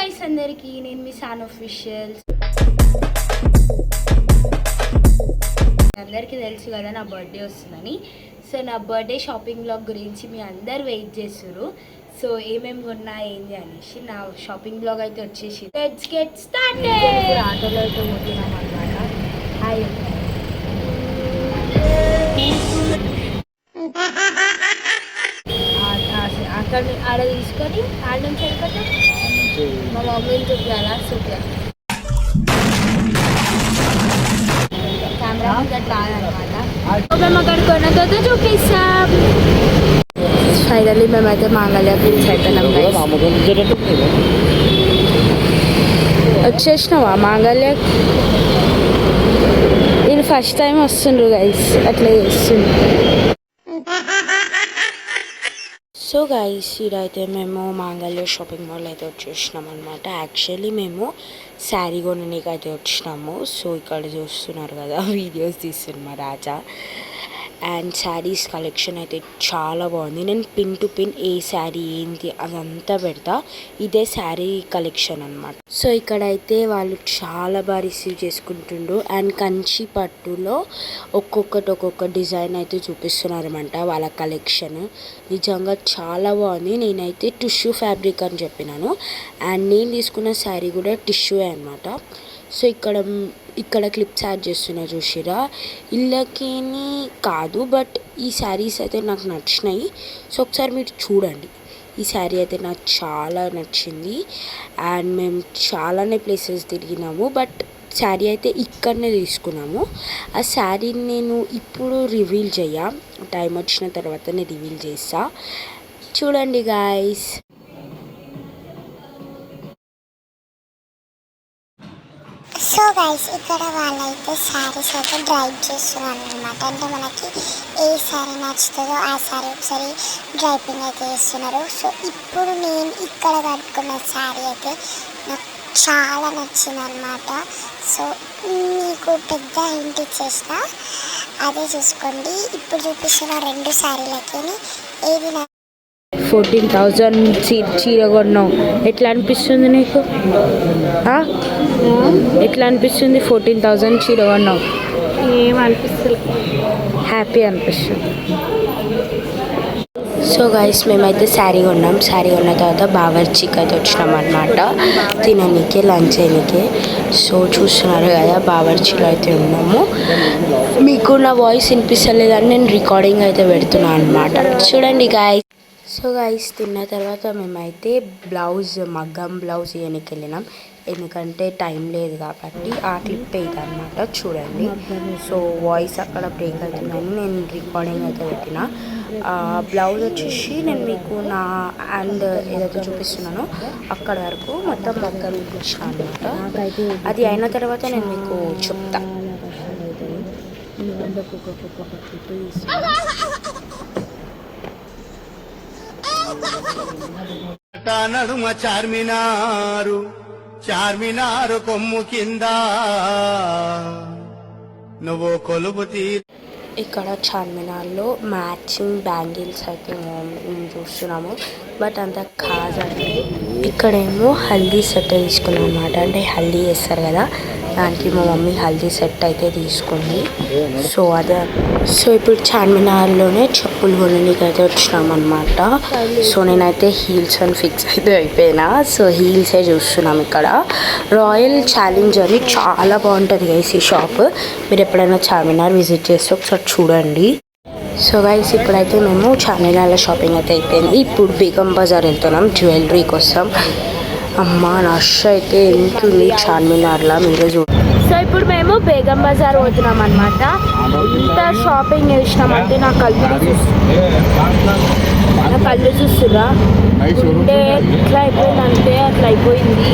Guys అందరికి నేను మీ San official. అందరికీ తెలుసు కదా నా బర్త్డే వస్తుందని. సో నా బర్త్డే షాపింగ్ బ్లాగ్ గురించి మీ అందరు వెయిట్ చేస్తారు. సో ఏమేమి కొన్నా ఏంది అనేసి నా షాపింగ్ బ్లాగ్ అయితే వచ్చేసి లెట్స్ గెట్ స్టార్టెడ్. ఆటోలో అయితే పోతున్నాం అన్నమాట. హాయ్ అక్కడ ఆడ తీసుకొని ఆడ నుంచి వెళ్ళిపోతే మా మమ్మీని చూపించాలా చూపించాలి. కెమెరా అట్లా అనమాట. మేము అక్కడ కొన్న తర్వాత చూపిస్తాం. ఫైనల్లీ మేమైతే మాంగళ్య హిల్స్ అయిపోయినాం. వచ్చేసినావా మాంగళ్య? నేను ఫస్ట్ టైం వస్తుండ్రు గైస్, అట్లా చేస్తుండ్రు. సో గైస్ ఇదైతే మేము మాంగళ్య షాపింగ్ మాల్ అయితే వచ్చేసినాం అనమాట. యాక్చువల్లీ మేము శారీ కొనడానికి అయితే వచ్చినాము. సో ఇక్కడ చూస్తున్నారు కదా, వీడియోస్ తీస్తున్నారు మా రాజా. అండ్ శారీస్ కలెక్షన్ అయితే చాలా బాగుంది. నేను పిన్ టు పిన్ ఏ శారీ ఏంటి అదంతా పెడతా. ఇదే శారీ కలెక్షన్ అనమాట. సో ఇక్కడైతే వాళ్ళు చాలా బాగా రిసీవ్ చేసుకుంటుండ్రు. అండ్ కంచి పట్టులో ఒక్కొక్క డిజైన్ అయితే చూపిస్తున్నారు అనమాట వాళ్ళ కలెక్షన్. నిజంగా చాలా బాగుంది. నేనైతే టిష్యూ ఫ్యాబ్రిక్ అని చెప్పినాను. అండ్ నేను తీసుకున్న శారీ కూడా టిష్యూ అనమాట. సో ఇక్కడ క్లిప్స్ యాడ్ చేస్తున్నా చూసిరా. ఇళ్ళకి కాదు బట్ ఈ శారీస్ అయితే నాకు నచ్చినాయి. సో ఒకసారి మీరు చూడండి. ఈ శారీ అయితే నాకు చాలా నచ్చింది. అండ్ మేము చాలానే ప్లేసెస్ తిరిగినాము బట్ శారీ అయితే ఇక్కడనే తీసుకున్నాము. ఆ శారీని నేను ఇప్పుడు రివీల్ టైం వచ్చిన తర్వాతనే రివీల్ చేస్తా. చూడండి గాయస్. సో గైస్ ఇక్కడ వాళ్ళైతే శారీస్ అయితే డ్రైవ్ చేస్తున్నారు అనమాట. అంటే మనకి ఏ శారీ నచ్చుతుందో ఆ శారీ ఒకసారి డ్రైపింగ్ అయితే చేస్తున్నారు. సో ఇప్పుడు నేను ఇక్కడ కట్టుకున్న శారీ అయితే నాకు చాలా నచ్చింది అనమాట. సో మీకు పెద్ద హింట్ ఇచ్చేసిన అదే చూసుకోండి. ఇప్పుడు చూపిస్తున్న రెండు శారీలకి ఏది 14,000 చీర కొన్నావు. ఎట్లా అనిపిస్తుంది నీకు? ఎట్లా అనిపిస్తుంది? 14,000 చీర కొన్నావు. ఏమనిపిస్తుంది? హ్యాపీ అనిపిస్తుంది. సో గైస్ మేమైతే శారీ కొన్నాం. శారీ కొన్న తర్వాత బావర్చికి అయితే వచ్చినాం అనమాట, తిననీకి లంచ్ చేయనీకి. సో చూస్తున్నారు కదా, బావర్చిలో అయితే ఉన్నాము. మీకు నా వాయిస్ వినిపిస్తలేదని నేను రికార్డింగ్ అయితే పెడుతున్నాను అనమాట. చూడండి గాయస్. సో గైస్ తిన్న తర్వాత మేమైతే మగ్గం బ్లౌజ్ ఇవ్వడానికి వెళ్ళినాం. ఎందుకంటే టైం లేదు కాబట్టి ఆ క్లిప్ అనమాట. చూడండి. సో వాయిస్ అక్కడ బ్రేక్ అవుతుందని నేను రికార్డింగ్ అయితే పెట్టిన. బ్లౌజ్ వచ్చేసి నేను మీకు నా హ్యాండ్ ఏదైతే చూపిస్తున్నానో అక్కడ వరకు మొత్తం మగ్గం ఇప్పించిన అనమాట. అది అయిన తర్వాత నేను మీకు చెప్తా. నడుమ చార్మినారు కొమ్ము కింద నువ్వు కొలుపు ఇక్కడ చార్మినార్లో మ్యాచింగ్ బ్యాంగిల్స్ అయితే మేము చూస్తున్నాము. బట్ అంత కాదండి. ఇక్కడేమో హల్దీ సెట్ తీసుకున్నాం అనమాట. అంటే హల్దీ చేస్తారు కదా, దానికి మా మమ్మీ హల్దీ సెట్ అయితే తీసుకుంది. సో ఇప్పుడు చార్మినార్లోనే చెప్పులు కొనడానికి అయితే వచ్చినాం అనమాట. సో నేనైతే హీల్స్ అని ఫిక్స్ అయితే అయిపోయినా. సో హీల్సే చూస్తున్నాం. ఇక్కడ రాయల్ ఛాలెంజ్ అని చాలా బాగుంటుంది గైస్ ఈ షాప్. మీరు ఎప్పుడైనా చార్మినార్ విజిట్ చేస్తే ఒకసారి చూడండి. సో గైస్ ఇప్పుడైతే మేము చార్మినార్లో షాపింగ్ అయితే అయిపోయింది. ఇప్పుడు బేగం బజార్ వెళ్తున్నాం జ్యువెలరీ కోసం. అమ్మ నష్ అయితే ఎంతుంది చార్మినార్లో, మీరే చూడండి. సో ఇప్పుడు మేము బేగం బజార్ పోతున్నాం అనమాట. ఇంత షాపింగ్ చేసినామంటే నా కళ్ళు చూస్తురా ఉంటే ఎట్లా అయిపోయిందంటే అట్లా అయిపోయింది.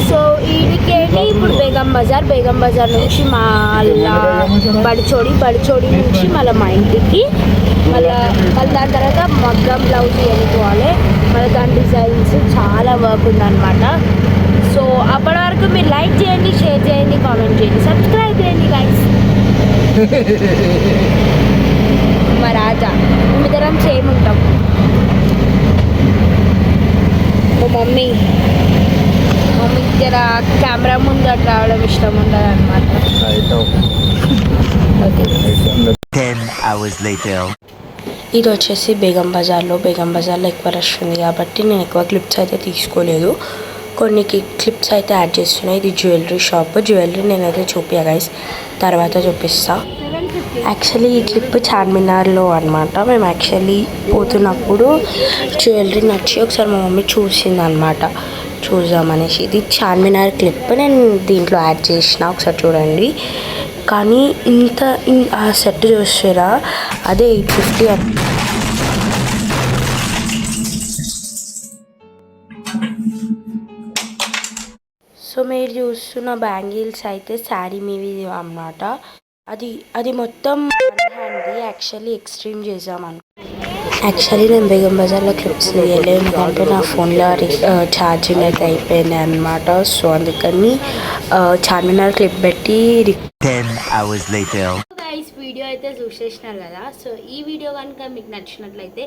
సో వీడికేమి ఇప్పుడు బేగం బజార్ నుంచి మళ్ళా బడిచోడి నుంచి మళ్ళీ మా ఇంటికి మళ్ళీ దాని తర్వాత మగ్గం బ్లౌజ్ వెళ్ళిపోవాలి. మళ్ళీ దాని డిజైన్స్ చాలా వర్క్ ఉందన్నమాట. సో అప్పటి వరకు మీరు లైక్ చేయండి, షేర్ చేయండి, కామెంట్ చేయండి, సబ్స్క్రైబ్ చేయండి గైస్. మా రాజా ఇద్దరం సేమ్ ఉంటాం. మమ్మీ జర కెమెరా ముందు అట్లా రావడం ఇష్టం ఉండదు అనమాట. Okay 10 hours later. ఇది వచ్చేసి బేగం బజార్లో ఎక్కువ రష్ ఉంది కాబట్టి నేను ఎక్కువ క్లిప్స్ అయితే తీసుకోలేదు. కొన్ని క్లిప్స్ అయితే యాడ్ చేస్తున్నాయి. ఇది జ్యువెలరీ షాప్. జ్యువెలరీ నేనైతే చూపియా గైస్, తర్వాత చూపిస్తా. యాక్చువల్లీ ఈ క్లిప్ చార్మినార్లో అనమాట. మేము యాక్చువల్లీ పోతున్నప్పుడు జ్యువెలరీ నచ్చి ఒకసారి మా మమ్మీ చూసింది అనమాట, చూద్దామనేసి. ఇది చార్మినార్ క్లిప్ నేను దీంట్లో యాడ్ చేసిన, ఒకసారి చూడండి. కానీ ఆ సెట్ చూస్తారా, అదే 850. సో మీరు చూస్తున్న బ్యాంగిల్స్ అయితే శారీ మీవి అన్నమాట. అది మొత్తం హ్యాండ్ది. యాక్చువల్లీ ఎక్స్ట్రీమ్ చేద్దామని యాక్చువల్లీ నేను బేగం బజార్లో క్లిప్స్ తీయలేదు, ఎందుకంటే నా ఫోన్లో ఛార్జింగ్ అయితే అయిపోయింది అనమాట. సో అందుకని చార్మినార్ క్లిప్ పెట్టి 10 hours later. గైస్ వీడియో అయితే చూసేసినారు కదా. సో ఈ వీడియో కనుక మీకు నచ్చినట్లయితే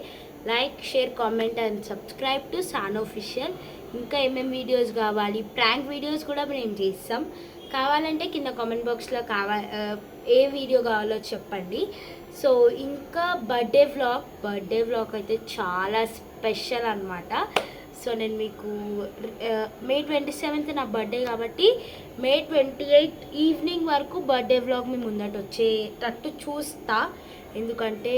like, share, comment and subscribe to సాన్ ఆఫీషియల్. ఇంకా ఏమేమి వీడియోస్ కావాలి, ప్రాంక్ వీడియోస్ కూడా మేము చేస్తాం. కావాలంటే కింద కామెంట్ బాక్స్లో ఏ వీడియో కావాలో చెప్పండి. సో ఇంకా బర్త్డే వ్లాగ్ అయితే చాలా స్పెషల్ అనమాట. సో నేను మీకు May 27th నా బర్త్డే కాబట్టి May 28 ఈవినింగ్ వరకు బర్త్డే వ్లాగ్ మీ ముందట వచ్చేటట్టు చూస్తా. ఎందుకంటే